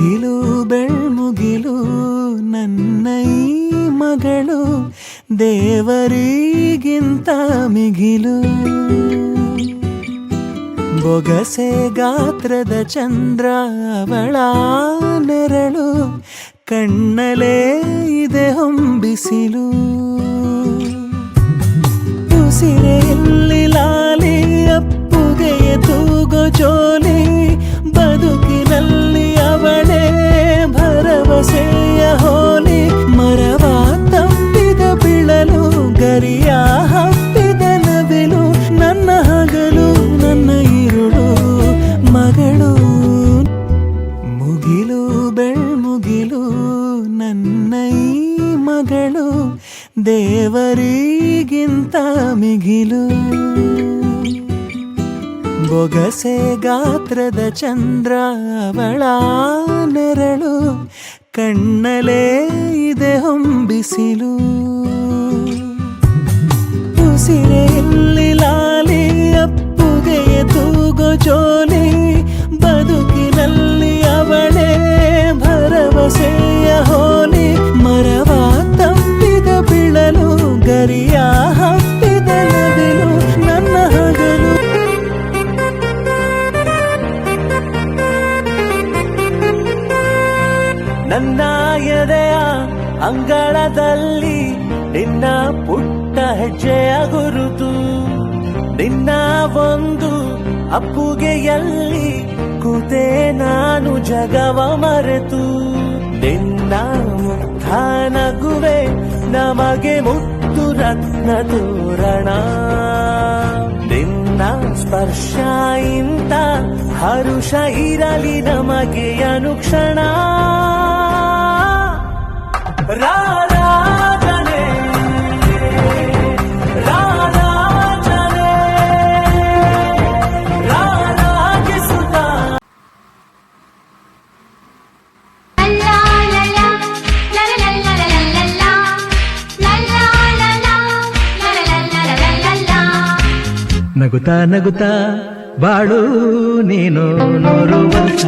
ಮುಗಿಲು ಬೆಳ್ಮುಗಿಲು ನನ್ನ ಈ ಮಗಳು ದೇವರಿಗಿಂತ ಮಿಗಿಲು. ಬೊಗಸೆ ಗಾತ್ರದ ಚಂದ್ರ ಅವಳ ನೆರಳು, ಕಣ್ಣಲೇ ಇದೆ ಹೊಂಬಿಸಿಲು. ಉಸಿರೆಯಲ್ಲಿ ಲಾಲಿ ಅಪ್ಪುಗೆಯ ತೂಗೋ ಜೋಲಿ, ಬದುಕಿನಲ್ಲಿ ಅವಳೇ ಭರವಸೆಯ ಹೋಲಿ. ಮರವ ತಪ್ಪಿದ ಬಿಳಲು, ಗರಿಯ ಹಬ್ಬಿದ ನವಿಲು, ನನ್ನ ಹಗಲು ನನ್ನ ಇರುಳು ಮಗಳು. ಮುಗಿಲು ಬೆಳ್ಮುಗಿಲು ನನ್ನ ಈ ಮಗಳು ದೇವರಿಗಿಂತ ಮಿಗಿಲು. ಬೊಗಸೆ ಗಾತ್ರದ ಚಂದ್ರ ಅವಳ ನೆರಳು, ಕಣ್ಣಲೇ ಇದೆ ಹೊಂಬಿಸಿಲು. ಉಸಿರೆಯಲ್ಲಿ ಲಾಲಿ ಅಪ್ಪುಗೆಯ ತೂಗೋ ಜೋಲಿ, ಬದುಕಿನಲ್ಲಿ ಅವಳೇ ಭರವಸೆಯ ಹೋಲಿ. ಮರವ ತಪ್ಪಿದ ಬಿಳಲು, ಗರಿಯ ಹಬ್ಬಿದ ನವಿಲು, ನನ್ನ ಹಗಲು. ನನ್ನ ಎದೆಯ ಅಂಗಳದಲ್ಲಿ ನಿನ್ನ ಪುಟ್ಟ ಹೆಜ್ಜೆಯ ಗುರುತು, ನಿನ್ನ ಒಂದು ಅಪ್ಪುಗೆಯಲ್ಲಿ ಕೂತೆ ನಾನು ಜಗವ ಮರೆತು. ನಿನ್ನ ಮುಗ್ಧ ನಗುವೆ ನಮಗೆ ಮುತ್ತು ರತ್ನ ತೋರಣ, ನಿನ್ನ ಸ್ಪರ್ಶ ಇಂತ ಹರುಷ ಇರಲಿ ನಮಗೆ ಅನುಕ್ಷಣ. ರಾರಾಜನೆ ರಾರಾಜನೆ ರಾರಾಗಿಸುತ್ತ ನಗುತ್ತಾ ನಗುತ್ತಾ ಬಾಳು ನೀನು 100 ವರ್ಷ.